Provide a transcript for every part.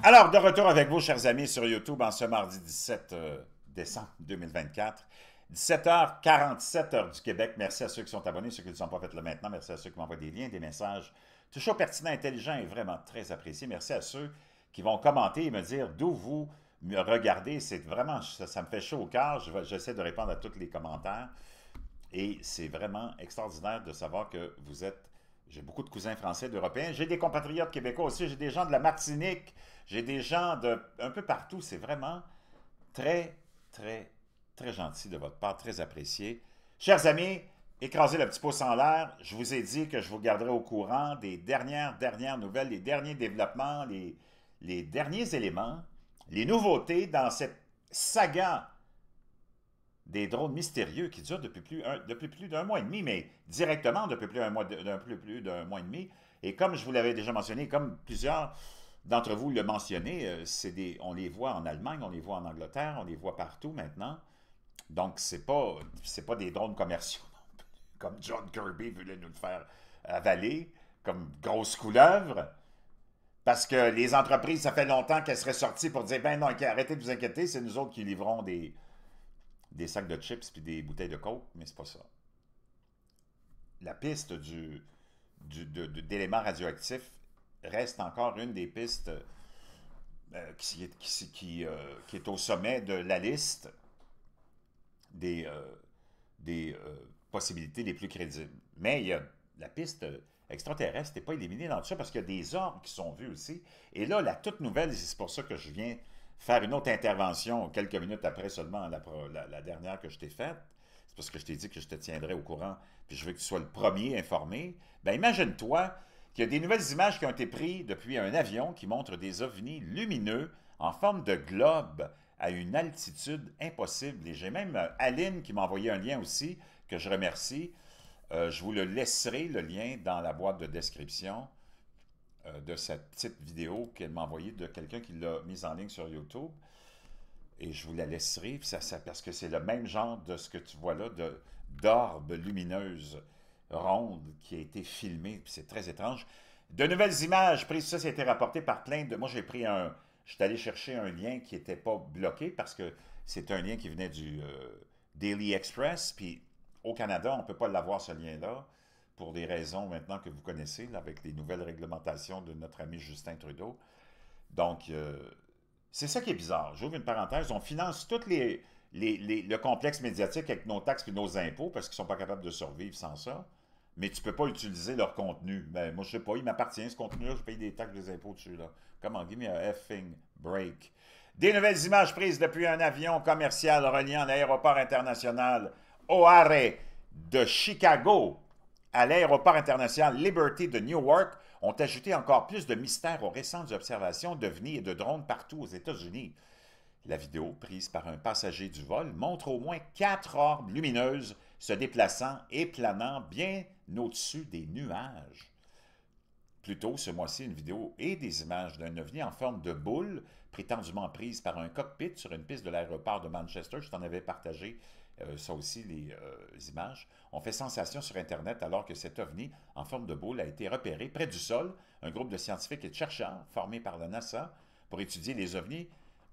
Alors, de retour avec vous, chers amis, sur YouTube en ce mardi 17 décembre 2024. 17h47 heure du Québec. Merci à ceux qui sont abonnés, ceux qui ne sont pas fait là maintenant. Merci à ceux qui m'envoient des liens, des messages. Toujours pertinent, intelligent et vraiment très apprécié. Merci à ceux qui vont commenter et me dire d'où vous me regardez. C'est vraiment, ça me fait chaud au cœur. J'essaie de répondre à tous les commentaires. Et c'est vraiment extraordinaire de savoir que vous êtes... J'ai beaucoup de cousins français, d'Européens. J'ai des compatriotes québécois aussi. J'ai des gens de la Martinique. J'ai des gens de un peu partout. C'est vraiment très, très, très gentil de votre part, très apprécié. Chers amis, écrasez le petit pouce en l'air. Je vous ai dit que je vous garderai au courant des dernières nouvelles, les derniers développements, les derniers éléments, les nouveautés dans cette saga des drones mystérieux qui durent depuis plus d'un mois et demi, mais directement depuis plus d'un mois et demi. Et comme je vous l'avais déjà mentionné, comme plusieurs d'entre vous le mentionné, on les voit en Allemagne, on les voit en Angleterre, on les voit partout maintenant. Donc, c'est pas des drones commerciaux, comme John Kirby voulait nous le faire avaler, comme grosse couleuvre. Parce que les entreprises, ça fait longtemps qu'elles seraient sorties pour dire, ben non, arrêtez de vous inquiéter, c'est nous autres qui livrons des sacs de chips puis des bouteilles de coke, mais c'est pas ça. La piste d'éléments radioactifs reste encore une des pistes qui est au sommet de la liste des, possibilités les plus crédibles. Mais il y a la piste extraterrestre n'est pas éliminée dans tout ça parce qu'il y a des ordres qui sont vus aussi. Et là, la toute nouvelle, et c'est pour ça que je viens faire une autre intervention quelques minutes après seulement la dernière que je t'ai faite, c'est parce que je t'ai dit que je te tiendrais au courant, puis je veux que tu sois le premier informé. Ben imagine-toi qu'il y a des nouvelles images qui ont été prises depuis un avion qui montre des ovnis lumineux en forme de globe à une altitude impossible. Et j'ai même Aline qui m'a envoyé un lien aussi, que je remercie. Je vous le laisserai, le lien, dans la boîte de description de cette petite vidéo qu'elle m'a envoyée de quelqu'un qui l'a mise en ligne sur YouTube. Et je vous la laisserai, parce que c'est le même genre de ce que tu vois là, d'orbe lumineuse ronde qui a été filmée. C'est très étrange. De nouvelles images prises, ça a été rapporté par plein de... Moi, je suis allé chercher un lien qui n'était pas bloqué parce que c'est un lien qui venait du Daily Express. Puis au Canada, on ne peut pas l'avoir, ce lien-là, pour des raisons maintenant que vous connaissez, là, avec les nouvelles réglementations de notre ami Justin Trudeau. Donc, c'est ça qui est bizarre. J'ouvre une parenthèse. On finance tout le complexe médiatique avec nos taxes et nos impôts parce qu'ils ne sont pas capables de survivre sans ça. Mais tu ne peux pas utiliser leur contenu. Ben, moi, je ne sais pas, il m'appartient ce contenu-là, je paye des taxes et des impôts dessus. Là. Come on, give me a effing break. Des nouvelles images prises depuis un avion commercial reliant l'aéroport international O'Hare de Chicago à l'aéroport international Liberty de Newark ont ajouté encore plus de mystère aux récentes observations d'ovnis et de drones partout aux États-Unis. La vidéo, prise par un passager du vol, montre au moins 4 orbes lumineuses se déplaçant et planant bien au-dessus des nuages. Plus tôt ce mois-ci, une vidéo et des images d'un ovni en forme de boule, prétendument prise par un cockpit sur une piste de l'aéroport de Manchester. Je t'en avais partagé ça aussi, les images, ont fait sensation sur Internet alors que cet ovni en forme de boule a été repéré près du sol. Un groupe de scientifiques et de chercheurs formés par la NASA pour étudier les ovnis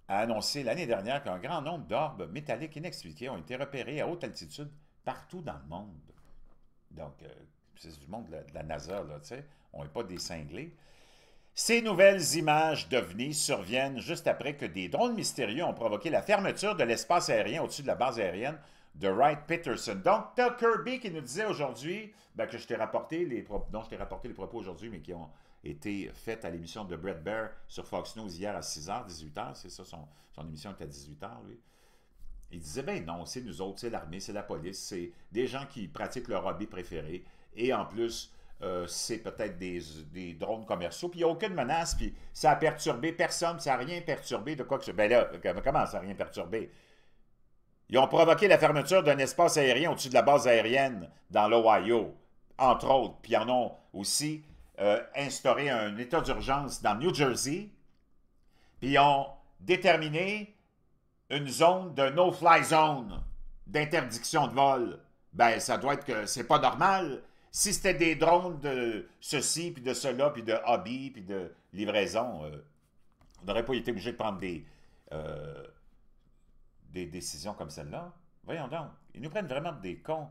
a annoncé l'année dernière qu'un grand nombre d'orbes métalliques inexpliqués ont été repérés à haute altitude partout dans le monde. Donc, c'est du monde de la NASA, là, tu sais. On n'est pas des cinglés. Ces nouvelles images d'ovnis surviennent juste après que des drones mystérieux ont provoqué la fermeture de l'espace aérien au-dessus de la base aérienne de Wright-Patterson. Donc, t'as Kirby qui nous disait aujourd'hui, ben, que je t'ai rapporté les propos aujourd'hui, mais qui ont été faits à l'émission de Bret Baier sur Fox News hier à 6h, 18h. C'est ça, son émission est à 18h, lui. Il disait, ben non, c'est nous autres, c'est l'armée, c'est la police, c'est des gens qui pratiquent leur hobby préféré. Et en plus, c'est peut-être des drones commerciaux, puis il n'y a aucune menace, puis ça a perturbé personne, ça n'a rien perturbé de quoi que ce soit. Ben là, comment ça n'a rien perturbé? Ils ont provoqué la fermeture d'un espace aérien au-dessus de la base aérienne dans l'Ohio, entre autres, puis ils en ont aussi instauré un état d'urgence dans le New Jersey, puis ils ont déterminé une zone de no-fly zone, d'interdiction de vol. Ben, ça doit être que c'est pas normal. Si c'était des drones de ceci, puis de cela, puis de hobby, puis de livraison, On n'aurait pas été obligé de prendre des décisions comme celle-là. Voyons donc, ils nous prennent vraiment des cons.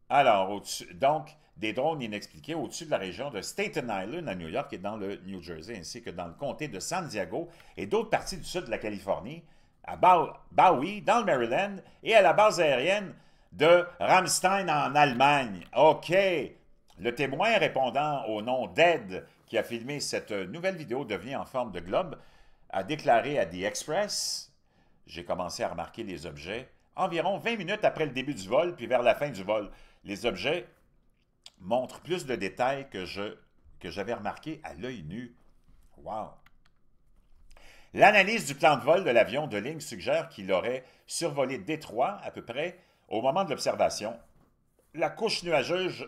Alors, donc, des drones inexpliqués au-dessus de la région de Staten Island à New York et dans le New Jersey, ainsi que dans le comté de San Diego et d'autres parties du sud de la Californie, à Bowie, dans le Maryland, et à la base aérienne de Ramstein en Allemagne. OK. Le témoin répondant au nom d'Ed, qui a filmé cette nouvelle vidéo devenue en forme de globe, a déclaré à The Express: « J'ai commencé à remarquer les objets environ 20 minutes après le début du vol, puis vers la fin du vol. Les objets montrent plus de détails que j'avais remarqué à l'œil nu. » Wow! L'analyse du plan de vol de l'avion de ligne suggère qu'il aurait survolé Détroit à peu près au moment de l'observation. La couche nuageuse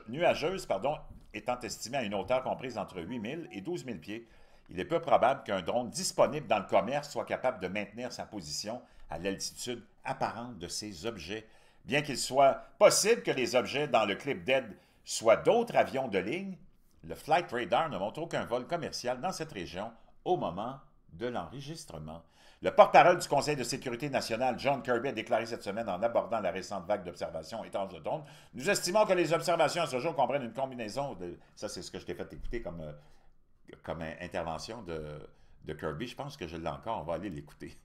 étant estimée à une hauteur comprise entre 8 000 et 12 000 pieds, il est peu probable qu'un drone disponible dans le commerce soit capable de maintenir sa position à l'altitude apparente de ces objets. Bien qu'il soit possible que les objets dans le clip d'Ed soient d'autres avions de ligne, le Flight Radar ne montre aucun vol commercial dans cette région au moment de l'enregistrement. Le porte-parole du Conseil de sécurité nationale, John Kirby, a déclaré cette semaine en abordant la récente vague d'observations étanches de drones: « Nous estimons que les observations à ce jour comprennent une combinaison de... » Ça, c'est ce que je t'ai fait écouter comme intervention de Kirby. Je pense que je l'ai encore. On va aller l'écouter.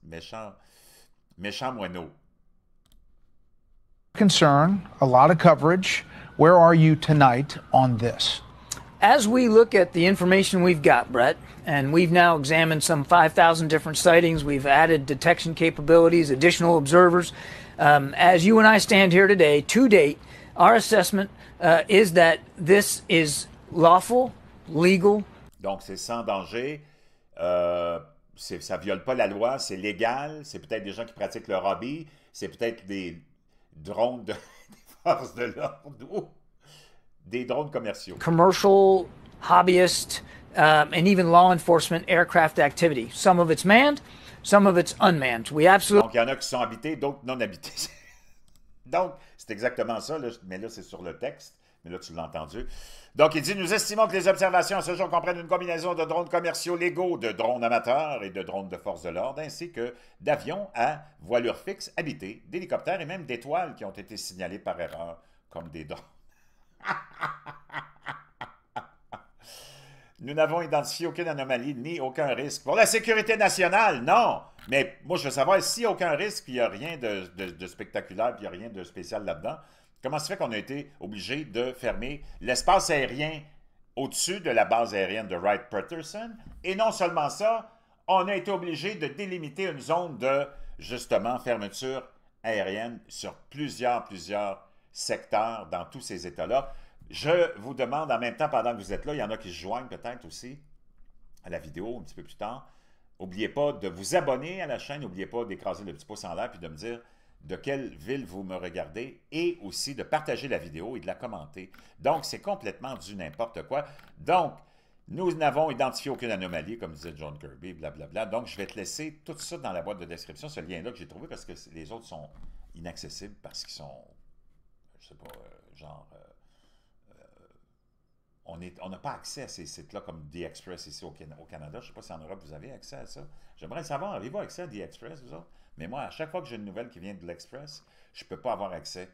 Méchant moineau. Concern, a lot of coverage. Where are you tonight on this? As we look at the information we've got, Brett, and we've now examined some 5,000 different sightings, we've added detection capabilities, additional observers. As you and I stand here today, to date, our assessment is that this is lawful, legal. Donc, c'est sans danger. Ça ne viole pas la loi, c'est légal. C'est peut-être des gens qui pratiquent leur hobby. C'est peut-être des drones des forces de l'ordre. Des drones commerciaux. Commercial, hobbyist, and even law enforcement aircraft activity. Some of it's manned, some of it's unmanned. We absolutely... Donc, il y en a qui sont habités, d'autres non habités. Donc, c'est exactement ça, là, mais là, c'est sur le texte. Mais là, tu l'as entendu. Donc, il dit: « Nous estimons que les observations à ce jour comprennent une combinaison de drones commerciaux légaux, de drones amateurs et de drones de force de l'ordre, ainsi que d'avions à voilure fixe habités, d'hélicoptères et même d'étoiles qui ont été signalés par erreur comme des drones. » Nous n'avons identifié aucune anomalie ni aucun risque. Pour la sécurité nationale, non! Mais moi, je veux savoir s'il n'y a aucun risque, puis il n'y a rien de spectaculaire, puis il n'y a rien de spécial là-dedans. Comment se fait qu'on a été obligé de fermer l'espace aérien au-dessus de la base aérienne de Wright-Patterson? Et non seulement ça, on a été obligé de délimiter une zone de, justement, fermeture aérienne sur plusieurs secteurs dans tous ces États-là. Je vous demande en même temps, pendant que vous êtes là, il y en a qui se joignent peut-être aussi à la vidéo un petit peu plus tard. N'oubliez pas de vous abonner à la chaîne, n'oubliez pas d'écraser le petit pouce en l'air puis de me dire de quelle ville vous me regardez et aussi de partager la vidéo et de la commenter. Donc, c'est complètement du n'importe quoi. Donc, nous n'avons identifié aucune anomalie, comme disait John Kirby, blablabla. Donc, je vais te laisser tout ça dans la boîte de description, ce lien-là que j'ai trouvé parce que les autres sont inaccessibles parce qu'ils sont, je sais pas, on n'a pas accès à ces sites-là comme The Express ici au Canada. Je ne sais pas si en Europe vous avez accès à ça. J'aimerais savoir, avez-vous accès à The Express, vous autres? Mais moi, à chaque fois que j'ai une nouvelle qui vient de l'Express, je ne peux pas avoir accès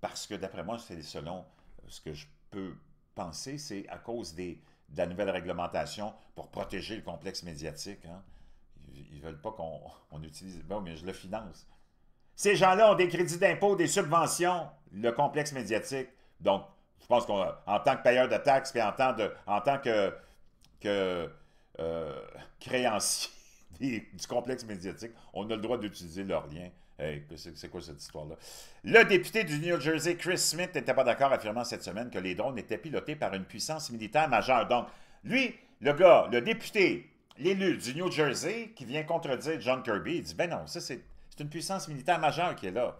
parce que d'après moi, c'est selon ce que je peux penser, c'est à cause de la nouvelle réglementation pour protéger le complexe médiatique. Hein. Ils ne veulent pas qu'on utilise... Bon, mais je le finance. Ces gens-là ont des crédits d'impôt, des subventions, le complexe médiatique. Donc, je pense qu'en tant que payeur de taxes et en tant que créancier du complexe médiatique, on a le droit d'utiliser leurs liens. Hey, c'est quoi cette histoire-là? Le député du New Jersey, Chris Smith, n'était pas d'accord, affirmant cette semaine que les drones étaient pilotés par une puissance militaire majeure. Donc, lui, le député, l'élu du New Jersey, qui vient contredire John Kirby, il dit: « Ben non, ça c'est une puissance militaire majeure qui est là. »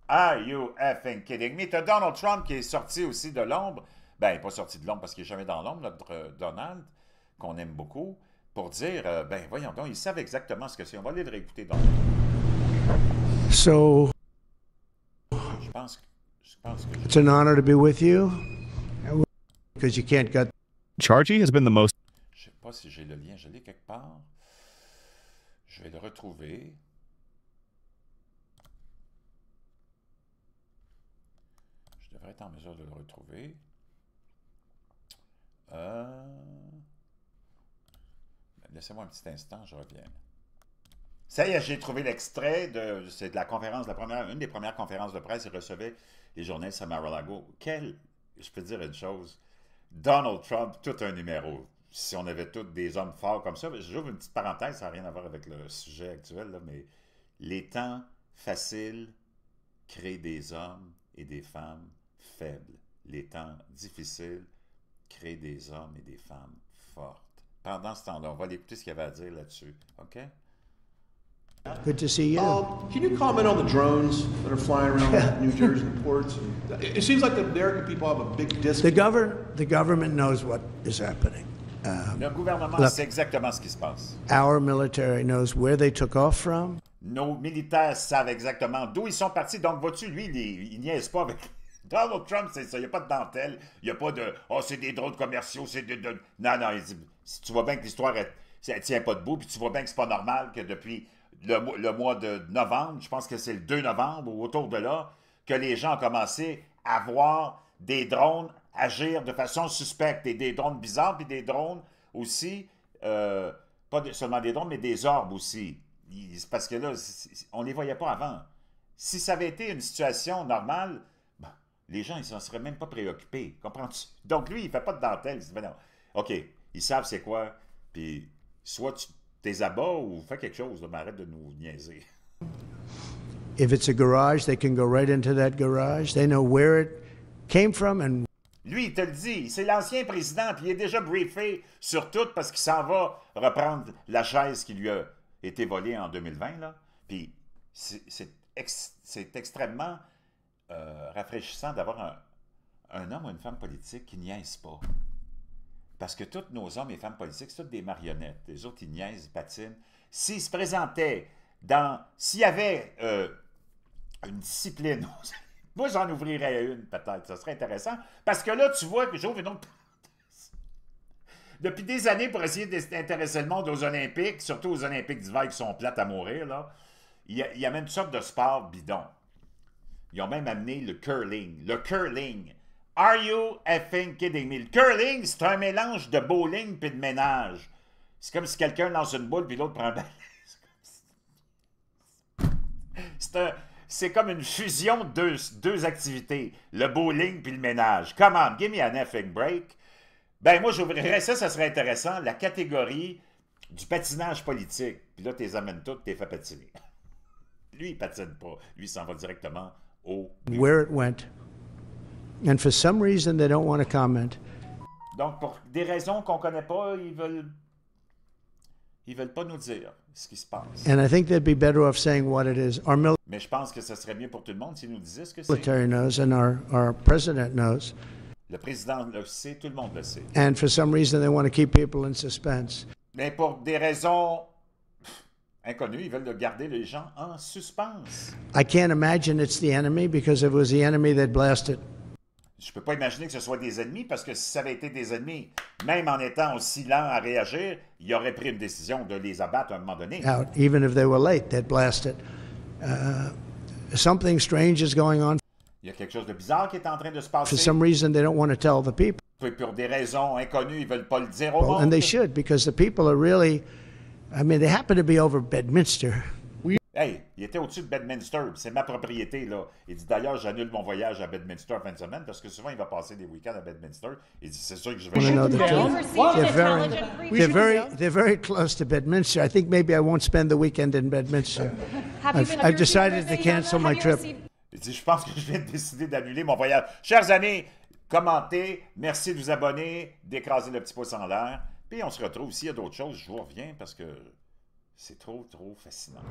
Are you effing kidding me? T'as Donald Trump qui est sorti aussi de l'ombre. Ben, pas sorti de l'ombre parce qu'il n'est jamais dans l'ombre, notre Donald, qu'on aime beaucoup, pour dire, ben voyons donc, ils savent exactement ce que c'est. On va aller le réécouter donc. So, je pense que it's an honor to be with you because you can't get. Chargy has been the most. Je ne sais pas si j'ai le lien, je l'ai quelque part. Je vais le retrouver. Je devrais être en mesure de le retrouver. Laissez-moi un petit instant, je reviens. Ça y est, j'ai trouvé l'extrait c'est de la conférence, une des premières conférences de presse. Il recevait les journalistes à Mar-a-Lago. Je peux dire une chose, Donald Trump, tout un numéro. Si on avait tous des hommes forts comme ça, j'ouvre une petite parenthèse, ça n'a rien à voir avec le sujet actuel, là, mais les temps faciles créent des hommes et des femmes faibles. Les temps difficiles créent des hommes et des femmes fortes. Pendant ce temps-là, on va écouter ce qu'il y avait à dire là-dessus. OK? Good to see you. Can you comment on the drones that are flying around New Jersey ports? It seems like the American people have a big disconnect. The government knows what is happening. Le gouvernement sait exactement ce qui se passe. Our military knows where they took off from. Nos militaires savent exactement d'où ils sont partis. Donc, vois-tu, lui, il niaise pas avec... Donald Trump, c'est ça. Il n'y a pas de dentelle. Il n'y a pas de « Oh, c'est des drones commerciaux, c'est des... » Non, il dit... Si tu vois bien que l'histoire, elle tient pas debout, puis tu vois bien que c'est pas normal que depuis le mois de novembre, je pense que c'est le 2 novembre ou autour de là, que les gens ont commencé à voir des drones agir de façon suspecte, et des drones bizarres, puis des drones aussi, pas seulement des drones, mais des orbes aussi. Parce que là, on ne les voyait pas avant. Si ça avait été une situation normale, ben, les gens, ils ne s'en seraient même pas préoccupés. Comprends-tu? Donc lui, il ne fait pas de dentelle. Il se dit, ben non, OK, ils savent c'est quoi, puis soit tu t'es abats ou fais quelque chose, mais arrête de nous niaiser. If it's a garage, they can go right into that garage. They know where it came from and... Lui, il te le dit, c'est l'ancien président, puis il est déjà briefé sur tout parce qu'il s'en va reprendre la chaise qui lui a été volée en 2020, là. Puis c'est extrêmement rafraîchissant d'avoir un homme ou une femme politique qui niaise pas. Parce que tous nos hommes et femmes politiques, c'est tous des marionnettes. Les autres, ils niaisent, ils patinent. S'ils se présentaient s'il y avait une discipline... Moi, j'en ouvrirais une, peut-être. Ça serait intéressant. Parce que là, tu vois que j'ouvre une autre parenthèse. Depuis des années, pour essayer d'intéresser le monde aux Olympiques, surtout aux Olympiques d'hiver qui sont plates à mourir, là, il y a même une sorte de sport bidon. Ils ont même amené le curling. Le curling. Are you effing kidding me? Le curling, c'est un mélange de bowling puis de ménage. C'est comme si quelqu'un lance une boule puis l'autre prend un balai. C'est comme une fusion de deux activités. Le bowling puis le ménage. Come on, give me an effing break. Ben moi, j'ouvrirais ça serait intéressant, la catégorie du patinage politique. Puis là, tu les amènes toutes, tu les fais patiner. Lui, il patine pas. Lui, il s'en va directement au... Where it went. And for some reason, they don't want to comment. Donc, pour des raisons qu'on ne connaît pas, ils veulent pas nous dire ce qui se passe. And I think they'd be better off saying what it is. Mais je pense que ce serait mieux pour tout le monde s'ils nous disaient ce que c'est. Military knows and our president knows. Le président le sait, tout le monde le sait. And for some reason, they want to keep people in suspense. Mais pour des raisons inconnues, ils veulent garder les gens en suspense. I can't imagine it's the enemy because if it was the enemy, they'd blast it. Je peux pas imaginer que ce soit des ennemis, parce que si ça avait été des ennemis, même en étant aussi lent à réagir, il aurait pris une décision de les abattre à un moment donné. Out, even if they were late, they'd blast it. Something strange is going on. Il y a quelque chose de bizarre qui est en train de se passer. For some reason, they don't want to tell the people. Pour des raisons inconnues, ils veulent pas le dire au monde. And they should, because the people are really, I mean, they happen to be over Bedminster. Hey, il était au-dessus de Bedminster, c'est ma propriété, là. Il dit, d'ailleurs, j'annule mon voyage à Bedminster en fin de semaine, parce que souvent, il va passer des week-ends à Bedminster. Il dit, c'est sûr que je vais... They're very close to Bedminster. I think maybe I won't spend the weekend in Bedminster. I've decided to cancel my trip. Il dit, je pense que je viens de décider d'annuler mon voyage. Chers amis, commentez, merci de vous abonner, d'écraser le petit pouce en l'air. Puis on se retrouve. S'il y a d'autres choses, je vous reviens, parce que c'est trop fascinant.